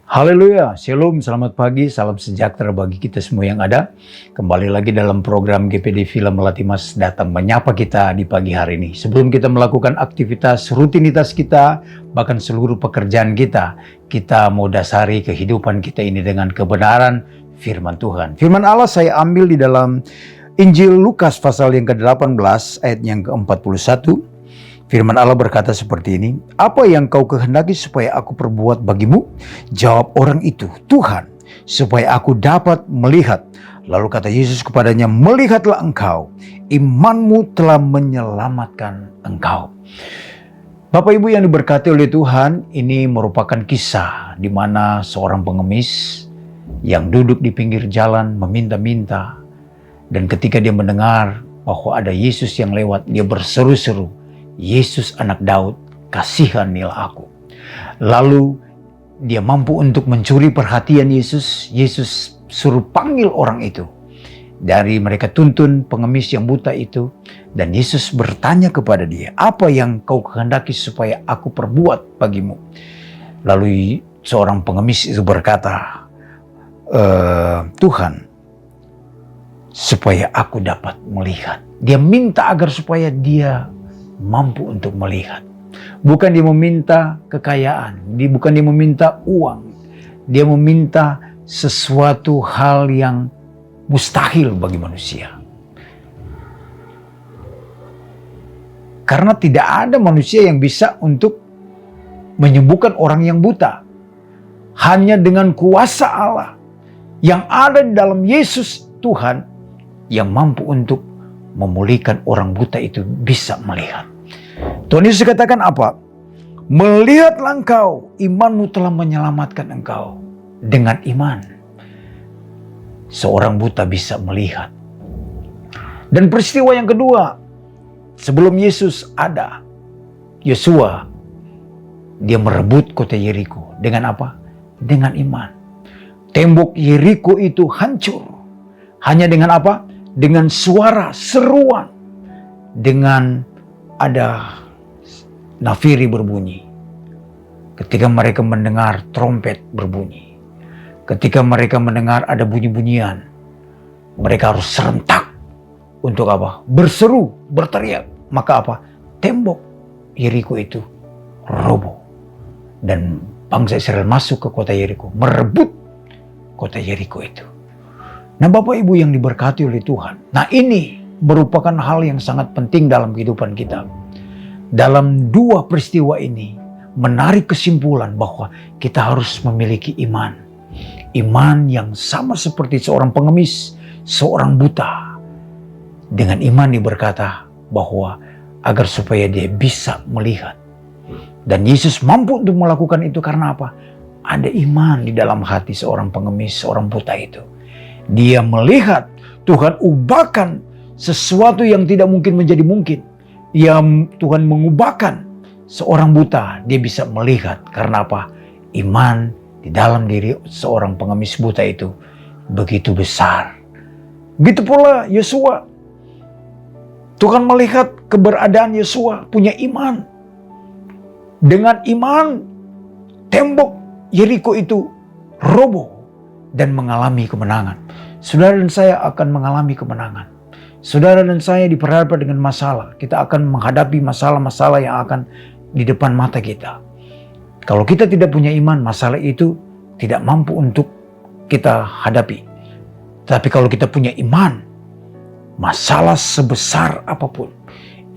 Haleluya, Shalom, selamat pagi, salam sejahtera bagi kita semua yang ada. Kembali lagi dalam program GPD Villa Melati Mas datang menyapa kita di pagi hari ini. Sebelum kita melakukan aktivitas rutinitas kita, bahkan seluruh pekerjaan kita mau dasari kehidupan kita ini dengan kebenaran firman Tuhan. Firman Allah saya ambil di dalam Injil Lukas pasal yang ke-18 ayat yang ke-41. Firman Allah berkata seperti ini, "Apa yang kau kehendaki supaya aku perbuat bagimu?" Jawab orang itu, "Tuhan, supaya aku dapat melihat." Lalu kata Yesus kepadanya, "Melihatlah engkau, imanmu telah menyelamatkan engkau." Bapak Ibu yang diberkati oleh Tuhan, ini merupakan kisah di mana seorang pengemis yang duduk di pinggir jalan meminta-minta. Dan ketika dia mendengar bahwa ada Yesus yang lewat, dia berseru-seru, "Yesus anak Daud, kasihanilah aku." Lalu dia mampu untuk mencuri perhatian Yesus. Yesus suruh panggil orang itu. Dari mereka tuntun pengemis yang buta itu. Dan Yesus bertanya kepada dia, "Apa yang kau kehendaki supaya aku perbuat bagimu?" Lalu seorang pengemis itu berkata, "Tuhan, supaya aku dapat melihat." Dia minta agar supaya dia mampu untuk melihat. Bukan dia meminta kekayaan, bukan dia meminta uang. Dia meminta sesuatu hal yang mustahil bagi manusia. Karena tidak ada manusia yang bisa untuk menyembuhkan orang yang buta. Hanya dengan kuasa Allah yang ada di dalam Yesus Tuhan yang mampu untuk memulihkan orang buta itu bisa melihat. Tuhan Yesus katakan apa? "Melihatlah engkau, imanmu telah menyelamatkan engkau." Dengan iman, seorang buta bisa melihat. Dan peristiwa yang kedua, sebelum Yesus ada, Yosua, dia merebut kota Yeriko. Dengan apa? Dengan iman. Tembok Yeriko itu hancur. Hanya dengan apa? Dengan suara seruan, dengan ada nafiri berbunyi. Ketika mereka mendengar trompet berbunyi, ketika mereka mendengar ada bunyi-bunyian, mereka harus serentak untuk apa? Berseru, berteriak. Maka apa? Tembok Yeriko itu roboh. Dan bangsa Israel masuk ke kota Yeriko, merebut kota Yeriko itu. Nah Bapak Ibu yang diberkati oleh Tuhan. Nah ini merupakan hal yang sangat penting dalam kehidupan kita. Dalam dua peristiwa ini menarik kesimpulan bahwa kita harus memiliki iman. Iman yang sama seperti seorang pengemis, seorang buta. Dengan iman dia berkata bahwa agar supaya dia bisa melihat. Dan Yesus mampu untuk melakukan itu karena apa? Ada iman di dalam hati seorang pengemis, seorang buta itu. Dia melihat Tuhan ubahkan sesuatu yang tidak mungkin menjadi mungkin. Tuhan mengubahkan seorang buta, dia bisa melihat. Karena apa? Iman di dalam diri seorang pengemis buta itu begitu besar. Begitu pula Yosua. Tuhan melihat keberadaan Yosua, punya iman. Dengan iman, tembok Yeriko itu roboh dan mengalami kemenangan. Saudara dan saya akan mengalami kemenangan. Saudara dan saya diperhadapkan dengan masalah. Kita akan menghadapi masalah-masalah yang akan di depan mata kita. Kalau kita tidak punya iman, masalah itu tidak mampu untuk kita hadapi. Tapi kalau kita punya iman, masalah sebesar apapun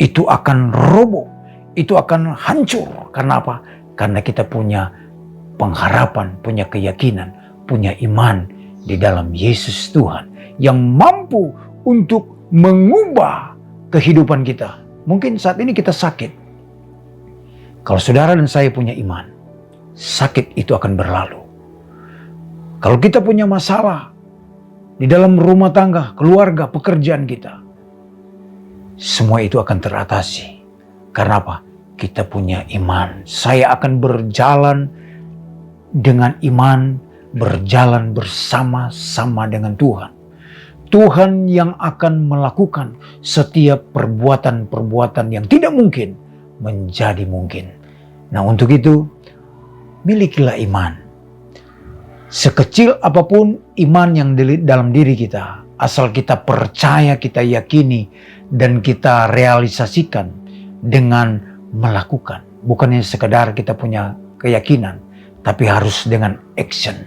itu akan roboh, itu akan hancur. Karena apa? Karena kita punya pengharapan, punya keyakinan, punya iman di dalam Yesus Tuhan yang mampu untuk mengubah kehidupan kita. Mungkin saat ini kita sakit. Kalau saudara dan saya punya iman, sakit itu akan berlalu. Kalau kita punya masalah di dalam rumah tangga, keluarga, pekerjaan kita, semua itu akan teratasi. Karena apa? Kita punya iman. Saya akan berjalan dengan iman, berjalan bersama-sama dengan Tuhan. Tuhan yang akan melakukan setiap perbuatan-perbuatan yang tidak mungkin menjadi mungkin. Nah untuk itu, milikilah iman. Sekecil apapun iman yang dalam diri kita, asal kita percaya, kita yakini, dan kita realisasikan dengan melakukan. Bukannya sekedar kita punya keyakinan, tapi harus dengan action,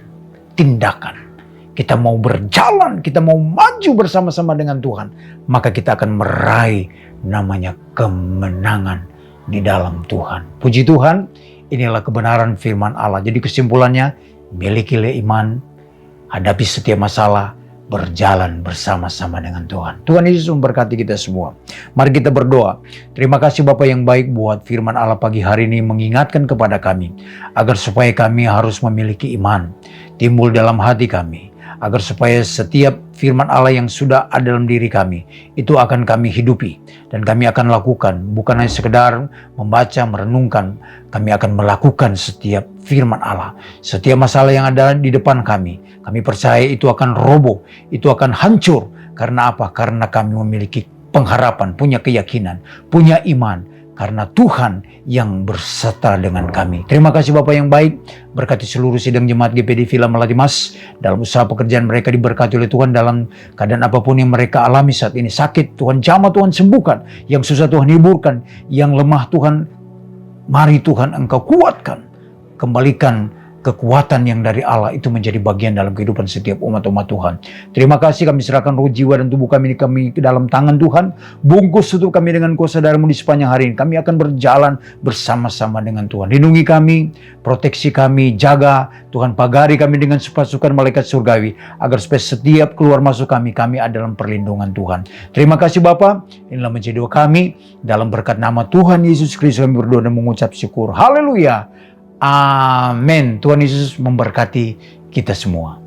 tindakan. Kita mau berjalan, kita mau maju bersama-sama dengan Tuhan, maka kita akan meraih namanya kemenangan di dalam Tuhan. Puji Tuhan, inilah kebenaran firman Allah. Jadi kesimpulannya, milikilah iman, hadapi setiap masalah, berjalan bersama-sama dengan Tuhan. Tuhan Yesus memberkati kita semua. Mari kita berdoa. Terima kasih Bapa yang baik buat firman Allah pagi hari ini mengingatkan kepada kami, agar supaya kami harus memiliki iman, timbul dalam hati kami, agar supaya setiap firman Allah yang sudah ada dalam diri kami, itu akan kami hidupi. Dan kami akan lakukan, bukan hanya sekedar membaca, merenungkan. Kami akan melakukan setiap firman Allah. Setiap masalah yang ada di depan kami percaya itu akan roboh, itu akan hancur. Karena apa? Karena kami memiliki pengharapan, punya keyakinan, punya iman. Karena Tuhan yang berserta dengan kami. Terima kasih Bapak yang baik. Berkati seluruh sidang jemaat GPD Villa Melati-Mas. Dalam usaha pekerjaan mereka diberkati oleh Tuhan. Dalam keadaan apapun yang mereka alami saat ini. Sakit Tuhan jamah, Tuhan sembuhkan. Yang susah Tuhan hiburkan. Yang lemah Tuhan, mari Tuhan Engkau kuatkan. Kembalikan kekuatan yang dari Allah itu menjadi bagian dalam kehidupan setiap umat-umat Tuhan. Terima kasih, kami serahkan roh, jiwa, dan tubuh kami ke dalam tangan Tuhan. Bungkus tutup kami dengan kuasa darah-Mu di sepanjang hari ini. Kami akan berjalan bersama-sama dengan Tuhan. Lindungi kami, proteksi kami, jaga Tuhan, pagari kami dengan pasukan malaikat surgawi, agar supaya setiap keluar masuk kami ada dalam perlindungan Tuhan. Terima kasih Bapa. Inilah menjadi doa kami. Dalam berkat nama Tuhan Yesus Kristus kami berdoa dan mengucap syukur. Haleluya. Amin. Tuhan Yesus memberkati kita semua.